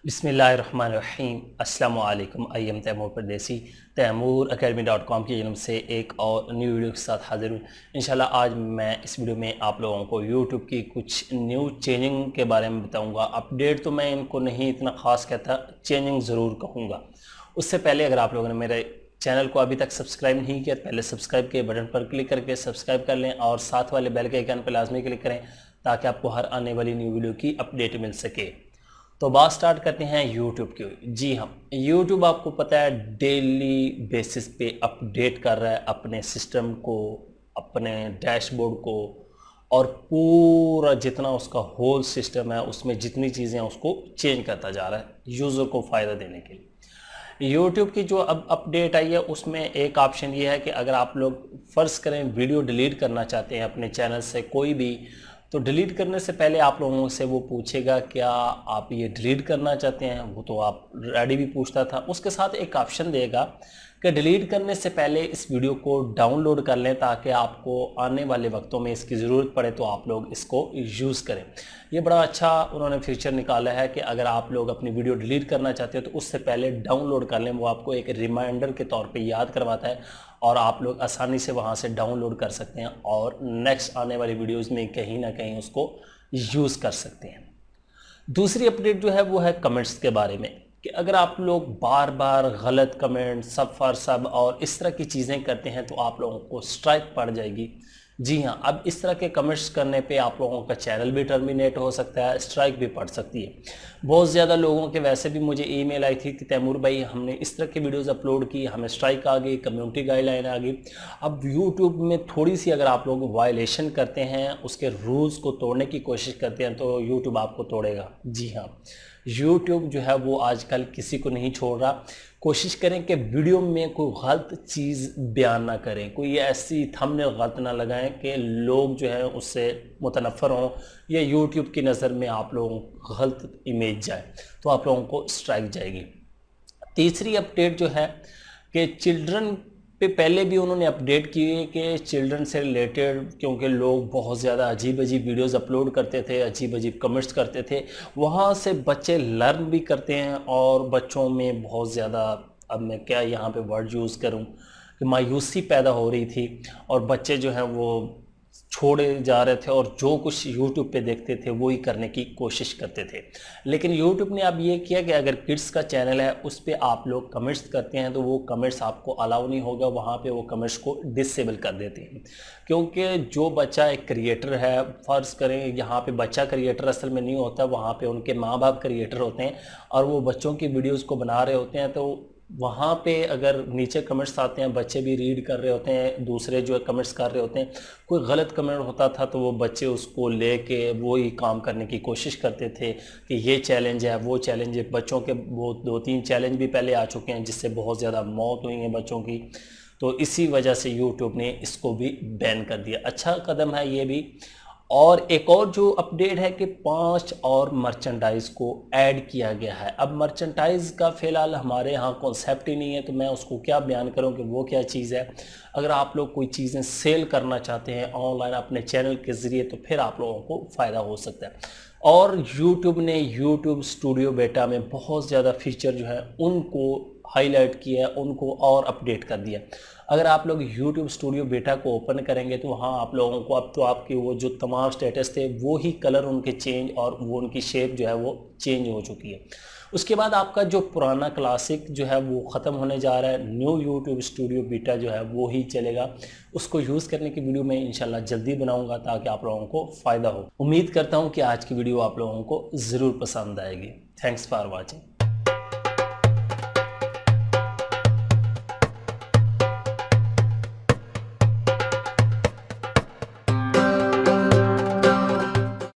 बिस्मिल्लाहिर्रहमानिर्रहीम। अस्सलामुअलैकुम। I am Taimur परदेसी तैमूरacademy.com की जन्म से एक और न्यू वीडियो के साथ हाजिर हूँ। इंशाल्लाह आज मैं इस वीडियो में आप लोगों को यूट्यूब की कुछ न्यू चेंजिंग के बारे में बताऊँगा। अपडेट तो मैं इनको नहीं इतना ख़ास कहता, चेंजिंग ज़रूर कहूँगा। उससे पहले अगर आप लोगों ने मेरे चैनल को अभी तक सब्सक्राइब नहीं किया, पहले सब्सक्राइब के बटन पर क्लिक करके सब्सक्राइब कर लें और साथ वाले बेल के आइकन पर लाजमी क्लिक करें ताकि आपको हर आने वाली न्यू वीडियो की अपडेट मिल सके। तो बात स्टार्ट करते हैं यूट्यूब की। जी हाँ, यूट्यूब आपको पता है डेली बेसिस पे अपडेट कर रहा है अपने सिस्टम को, अपने डैशबोर्ड को, और पूरा जितना उसका होल सिस्टम है उसमें जितनी चीज़ें हैं उसको चेंज करता जा रहा है यूज़र को फ़ायदा देने के लिए। यूट्यूब की जो अब अपडेट आई है उसमें एक ऑप्शन ये है कि अगर आप लोग फ़र्ज़ करें वीडियो डिलीट करना चाहते हैं अपने चैनल से कोई भी, तो डिलीट करने से पहले आप लोगों से वो पूछेगा क्या आप ये डिलीट करना चाहते हैं, वो तो आप रेडी भी पूछता था। उसके साथ एक ऑप्शन देगा कि डिलीट करने से पहले इस वीडियो को डाउनलोड कर लें ताकि आपको आने वाले वक्तों में इसकी ज़रूरत पड़े तो आप लोग इसको यूज़ करें। ये बड़ा अच्छा उन्होंने फीचर निकाला है कि अगर आप लोग अपनी वीडियो डिलीट करना चाहते हो तो उससे पहले डाउनलोड कर लें। वो आपको एक रिमाइंडर के तौर पे याद करवाता है और आप लोग आसानी से वहाँ से डाउनलोड कर सकते हैं और नेक्स्ट आने वाली वीडियोज़ में कहीं ना कहीं उसको यूज़ कर सकते हैं। दूसरी अपडेट जो है वो है कमेंट्स के बारे में कि अगर आप लोग बार बार गलत कमेंट, सब फॉर सब और इस तरह की चीज़ें करते हैं तो आप लोगों को स्ट्राइक पड़ जाएगी। जी हाँ, अब इस तरह के कमेंट्स करने पे आप लोगों का चैनल भी टर्मिनेट हो सकता है, स्ट्राइक भी पड़ सकती है। बहुत ज़्यादा लोगों के वैसे भी मुझे ईमेल आई थी कि तैमूर भाई हमने इस तरह की वीडियोस अपलोड की, हमें स्ट्राइक आ गई, कम्युनिटी गाइडलाइन आ गई। अब यूट्यूब में थोड़ी सी अगर आप लोग वायलेशन करते हैं, उसके रूल्स को तोड़ने की कोशिश करते हैं तो यूट्यूब आपको तोड़ेगा। जी हाँ, यूट्यूब जो है वो आजकल किसी को नहीं छोड़ रहा। कोशिश करें कि वीडियो में कोई गलत चीज़ बयान ना करें, कोई ऐसी थंबनेल गलत ना लगाएं कि लोग जो है उससे मुतनफ़र हों या यूट्यूब की नज़र में आप लोगों को गलत इमेज जाए तो आप लोगों को स्ट्राइक जाएगी। तीसरी अपडेट जो है कि चिल्ड्रन पे पहले भी उन्होंने अपडेट की है कि चिल्ड्रन से रिलेटेड, क्योंकि लोग बहुत ज़्यादा अजीब अजीब वीडियोस अपलोड करते थे, अजीब अजीब कमेंट्स करते थे, वहाँ से बच्चे लर्न भी करते हैं और बच्चों में बहुत ज़्यादा, अब मैं क्या यहाँ पे वर्ड यूज़ करूँ, कि मायूसी पैदा हो रही थी और बच्चे जो हैं वो छोड़े जा रहे थे और जो कुछ यूट्यूब पे देखते थे वो ही करने की कोशिश करते थे। लेकिन यूट्यूब ने अब ये किया कि अगर किड्स का चैनल है उस पर आप लोग कमेंट्स करते हैं तो वो कमेंट्स आपको अलाउ नहीं होगा, वहाँ पे वो कमेंट्स को डिसेबल कर देते हैं। क्योंकि जो बच्चा एक क्रिएटर है, फ़र्ज़ करें यहाँ पे बच्चा क्रिएटर असल में नहीं होता, वहाँ पे उनके माँ बाप क्रिएटर होते हैं और वो बच्चों की वीडियोज़ को बना रहे होते हैं। तो वहाँ पे अगर नीचे कमेंट्स आते हैं, बच्चे भी रीड कर रहे होते हैं, दूसरे जो कमेंट्स कर रहे होते हैं, कोई गलत कमेंट होता था तो वो बच्चे उसको लेके वो ही काम करने की कोशिश करते थे कि ये चैलेंज है, वो चैलेंज है। बच्चों के वो 2-3 चैलेंज भी पहले आ चुके हैं जिससे बहुत ज़्यादा मौत हुई है बच्चों की। तो इसी वजह से यूट्यूब ने इसको भी बैन कर दिया। अच्छा कदम है ये भी। और एक और जो अपडेट है कि 5 और मर्चेंडाइज़ को ऐड किया गया है। अब मर्चेंडाइज़ का फ़िलहाल हमारे यहाँ कॉन्सेप्ट ही नहीं है तो मैं उसको क्या बयान करूँ कि वो क्या चीज़ है। अगर आप लोग कोई चीज़ें सेल करना चाहते हैं ऑनलाइन अपने चैनल के ज़रिए तो फिर आप लोगों को फ़ायदा हो सकता है। और यूट्यूब ने यूट्यूब स्टूडियो बेटा में बहुत ज़्यादा फीचर जो है उनको हाईलाइट किया है, उनको और अपडेट कर दिया। अगर आप लोग YouTube स्टूडियो बेटा को ओपन करेंगे तो वहाँ आप लोगों को अब तो आपके वो जो तमाम स्टेटस थे वो ही कलर उनके चेंज और वो उनकी शेप जो है वो चेंज हो चुकी है। उसके बाद आपका जो पुराना क्लासिक जो है वो ख़त्म होने जा रहा है, न्यू YouTube स्टूडियो बेटा जो है वो ही चलेगा। उसको यूज़ करने की वीडियो मैं इंशाल्लाह जल्दी बनाऊँगा ताकि आप लोगों को फ़ायदा हो। उम्मीद करता हूँ कि आज की वीडियो आप लोगों को ज़रूर पसंद आएगी। Thanks for watching.